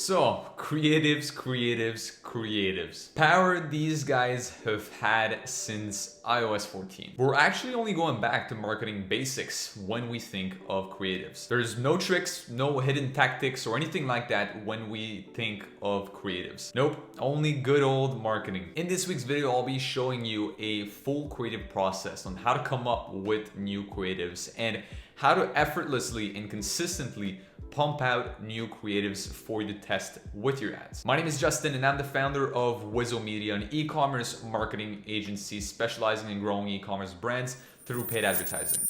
So, creatives. Power these guys have had since iOS 14. We're actually only going back to marketing basics when we think of creatives. There's no tricks, no hidden tactics or anything like that when we think of creatives. Nope, only good old marketing. In this week's video, I'll be showing you a full creative process on how to come up with new creatives and how to effortlessly and consistently pump out new creatives for you to test with your ads. My name is Justin and I'm the founder of Wizo Media, an e-commerce marketing agency specializing in growing e-commerce brands through paid advertising.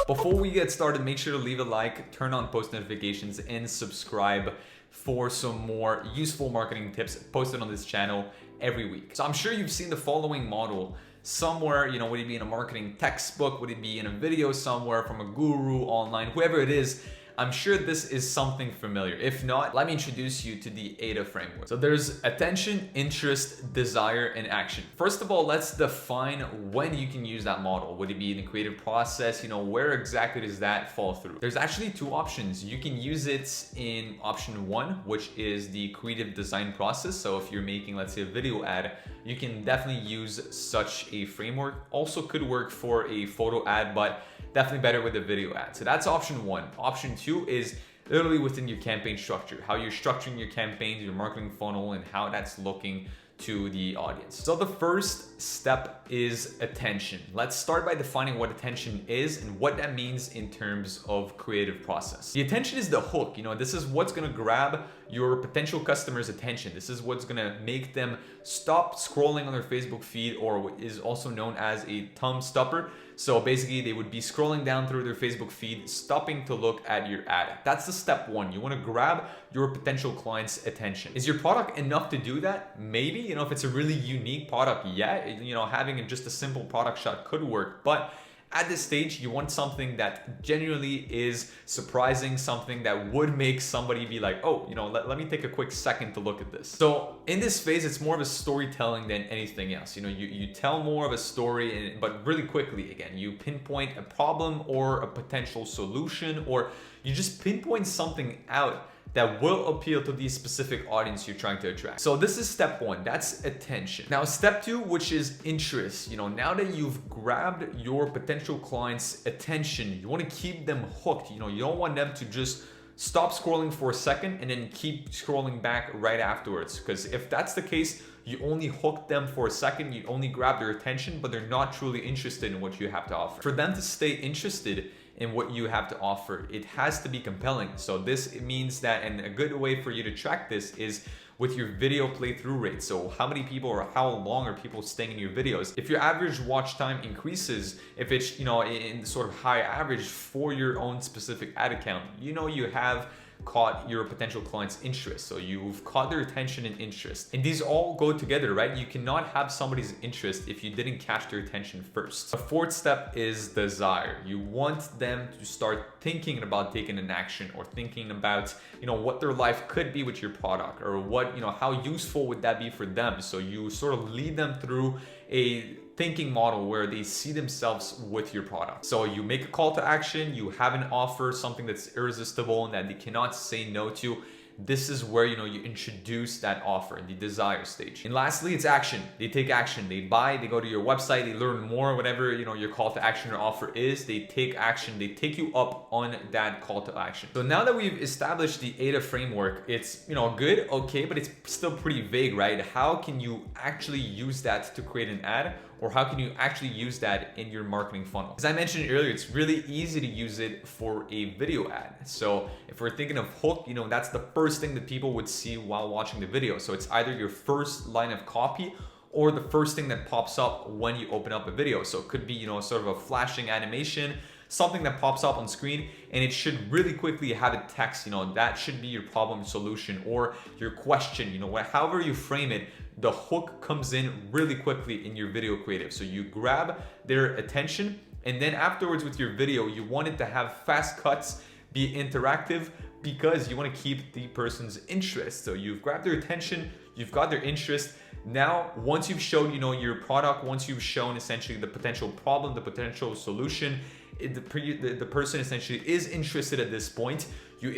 Before we get started, make sure to leave a like, turn on post notifications, and subscribe for some more useful marketing tips posted on this channel every week. So I'm sure you've seen the following model somewhere, would it be in a marketing textbook? Would it be in a video somewhere from a guru online, whoever it is? I'm sure this is something familiar. If not, let me introduce you to the AIDA framework. So there's attention, interest, desire, and action. First of all, let's define when you can use that model. Would it be in the creative process? Where exactly does that fall through? There's actually two options. You can use it in option one, which is the creative design process. So if you're making, let's say, a video ad, you can definitely use such a framework. Also could work for a photo ad, but definitely better with a video ad. So that's option one. Option two is literally within your campaign structure, how you're structuring your campaigns, your marketing funnel, and how that's looking to the audience. So the first step is attention. Let's start by defining what attention is and what that means in terms of creative process. The attention is the hook. This is what's gonna grab your potential customers' attention. This is what's gonna make them stop scrolling on their Facebook feed, or what is also known as a thumb stopper. So basically they would be scrolling down through their Facebook feed, stopping to look at your ad. That's the step one. You wanna grab your potential client's attention. Is your product enough to do that? Maybe, if it's a really unique product, yeah, having just a simple product shot could work. But at this stage, you want something that genuinely is surprising, something that would make somebody be like, oh, let me take a quick second to look at this. So in this phase, it's more of a storytelling than anything else. You tell more of a story, but really quickly, again, you pinpoint a problem or a potential solution, or you just pinpoint something out that will appeal to the specific audience you're trying to attract. So this is step one, that's attention. Now step two, which is interest. Now that you've grabbed your potential client's attention, you want to keep them hooked. You don't want them to just stop scrolling for a second and then keep scrolling back right afterwards. Because if that's the case, you only hook them for a second, you only grab their attention, but they're not truly interested in what you have to offer. For them to stay interested in what you have to offer, it has to be compelling. So this means that, and a good way for you to track this is with your video playthrough rate. So how many people or how long are people staying in your videos? If your average watch time increases, if it's in sort of high average for your own specific ad account, you have caught your potential client's interest. So you've caught their attention and interest. And these all go together, right? You cannot have somebody's interest if you didn't catch their attention first. The fourth step is desire. You want them to start thinking about taking an action, or thinking about, what their life could be with your product, or what, how useful would that be for them. So you sort of lead them through a thinking model where they see themselves with your product. So you make a call to action, you have an offer, something that's irresistible and that they cannot say no to. This is where you introduce that offer in the desire stage. And lastly, it's action. They take action, they buy, they go to your website, they learn more, whatever your call to action or offer is, they take action, they take you up on that call to action. So now that we've established the AIDA framework, it's good, okay, but it's still pretty vague, right? How can you actually use that to create an ad? Or how can you actually use that in your marketing funnel? As I mentioned earlier, it's really easy to use it for a video ad. So if we're thinking of hook, that's the first thing that people would see while watching the video. So it's either your first line of copy or the first thing that pops up when you open up a video. So it could be, sort of a flashing animation, something that pops up on screen, and it should really quickly have a text, that should be your problem solution or your question, however you frame it. The hook comes in really quickly in your video creative. So you grab their attention, and then afterwards with your video, you want it to have fast cuts, be interactive, because you want to keep the person's interest. So you've grabbed their attention, you've got their interest. Now, once you've shown, your product, once you've shown essentially the potential problem, the potential solution, the person essentially is interested at this point, you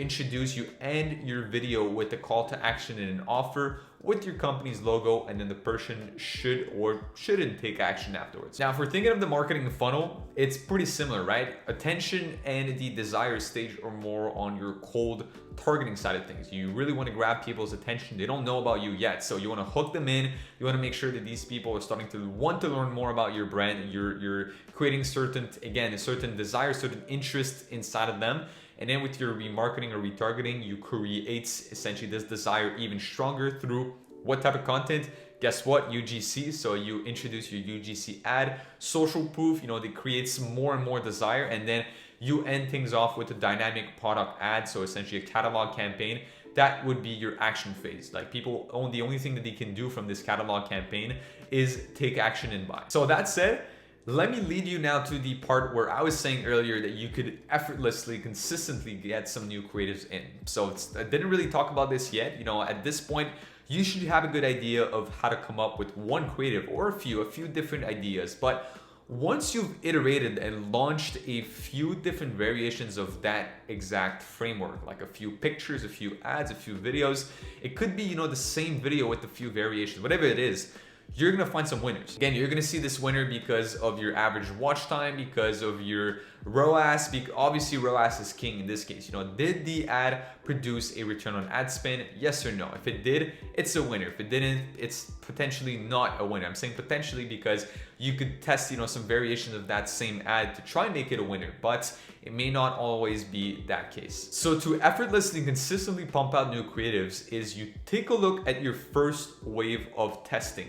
end your video with a call to action and an offer with your company's logo, and then the person should or shouldn't take action afterwards. Now, if we're thinking of the marketing funnel, it's pretty similar, right? Attention and the desire stage are more on your cold targeting side of things. You really want to grab people's attention. They don't know about you yet, so you want to hook them in. You want to make sure that these people are starting to want to learn more about your brand. You're creating a certain desire, certain interest inside of them. And then with your remarketing or retargeting, you create essentially this desire even stronger through what type of content? Guess what? UGC. So you introduce your UGC ad, social proof, that creates more and more desire. And then you end things off with a dynamic product ad. So essentially a catalog campaign. That would be your action phase. Like the only thing that they can do from this catalog campaign is take action and buy. So that said, let me lead you now to the part where I was saying earlier that you could effortlessly, consistently get some new creatives in. So I didn't really talk about this yet. At this point, you should have a good idea of how to come up with one creative or a few different ideas. But once you've iterated and launched a few different variations of that exact framework, like a few pictures, a few ads, a few videos, it could be, the same video with a few variations, whatever it is, you're gonna find some winners. Again, you're gonna see this winner because of your average watch time, because of your ROAS. Obviously, ROAS is king in this case. Did the ad produce a return on ad spend? Yes or no? If it did, it's a winner. If it didn't, it's potentially not a winner. I'm saying potentially because you could test, some variations of that same ad to try and make it a winner, but it may not always be that case. So to effortlessly, consistently pump out new creatives is you take a look at your first wave of testing.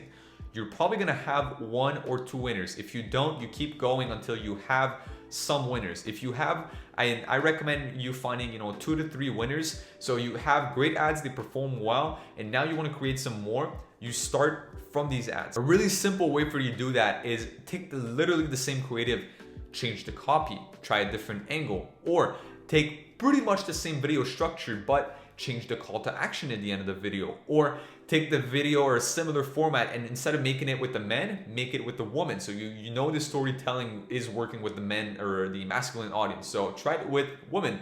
You're probably gonna have one or two winners. If you don't, you keep going until you have some winners. If you have, I recommend you finding 2 to 3 winners. So you have great ads, they perform well, and now you want to create some more. You start from these ads. A really simple way for you to do that is take literally the same creative, change the copy, try a different angle, or take pretty much the same video structure, but change the call to action at the end of the video, or take the video or a similar format and instead of making it with the men, make it with the woman. So you know the storytelling is working with the men or the masculine audience. So try it with women.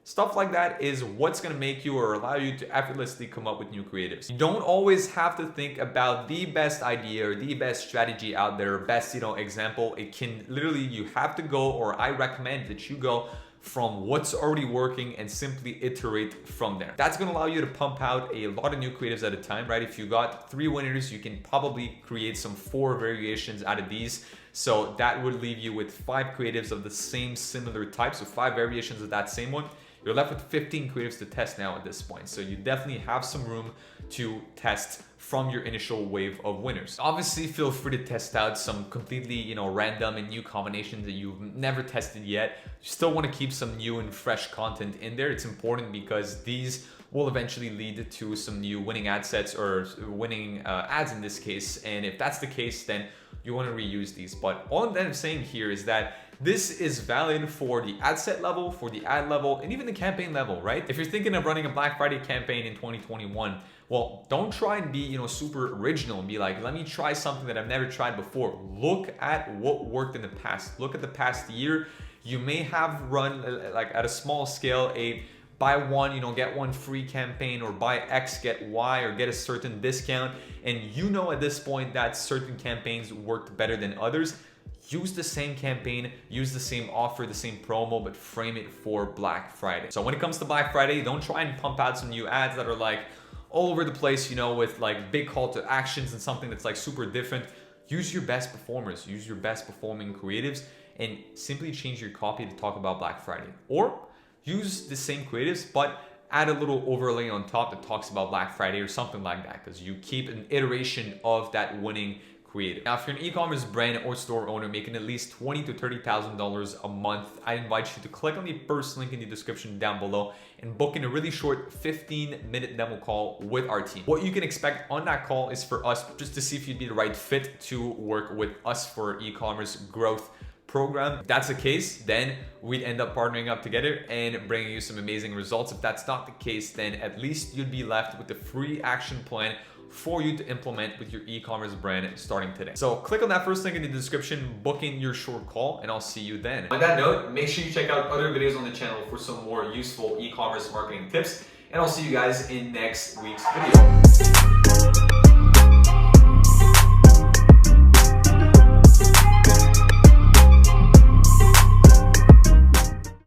Stuff like that is what's gonna make you or allow you to effortlessly come up with new creatives. You don't always have to think about the best idea or the best strategy out there, best example. It can literally, you have to go, or I recommend that you go from what's already working and simply iterate from there. That's gonna allow you to pump out a lot of new creatives at a time, right? If you got 3 winners, you can probably create some 4 variations out of these. So that would leave you with 5 creatives of the same similar type. So 5 variations of that same one. You're left with 15 creatives to test now at this point. So you definitely have some room to test from your initial wave of winners. Obviously, feel free to test out some completely, random and new combinations that you've never tested yet. You still want to keep some new and fresh content in there. It's important because these will eventually lead to some new winning ad sets or winning ads in this case. And if that's the case, then you want to reuse these. But all I'm saying here is that this is valid for the ad set level, for the ad level, and even the campaign level, right? If you're thinking of running a Black Friday campaign in 2021, well, don't try and be, super original and be like, let me try something that I've never tried before. Look at what worked in the past. Look at the past year. You may have run like at a small scale, a buy one, get one free campaign, or buy X, get Y, or get a certain discount. And at this point that certain campaigns worked better than others. Use the same campaign, use the same offer, the same promo, but frame it for Black Friday. So when it comes to Black Friday, don't try and pump out some new ads that are like all over the place, with like big call to actions and something that's like super different. Use your best performers, use your best performing creatives, and simply change your copy to talk about Black Friday. Or use the same creatives, but add a little overlay on top that talks about Black Friday or something like that, because you keep an iteration of that winning creative. Now, if you're an e-commerce brand or store owner making at least $20,000 to $30,000 a month, I invite you to click on the first link in the description down below and book in a really short 15-minute demo call with our team. What you can expect on that call is for us just to see if you'd be the right fit to work with us for e-commerce growth program. If that's the case, then we'd end up partnering up together and bringing you some amazing results. If that's not the case, then at least you'd be left with the free action plan for you to implement with your e-commerce brand starting today. So click on that first link in the description, book in your short call, and I'll see you then. On that note, make sure you check out other videos on the channel for some more useful e-commerce marketing tips, and I'll see you guys in next week's video.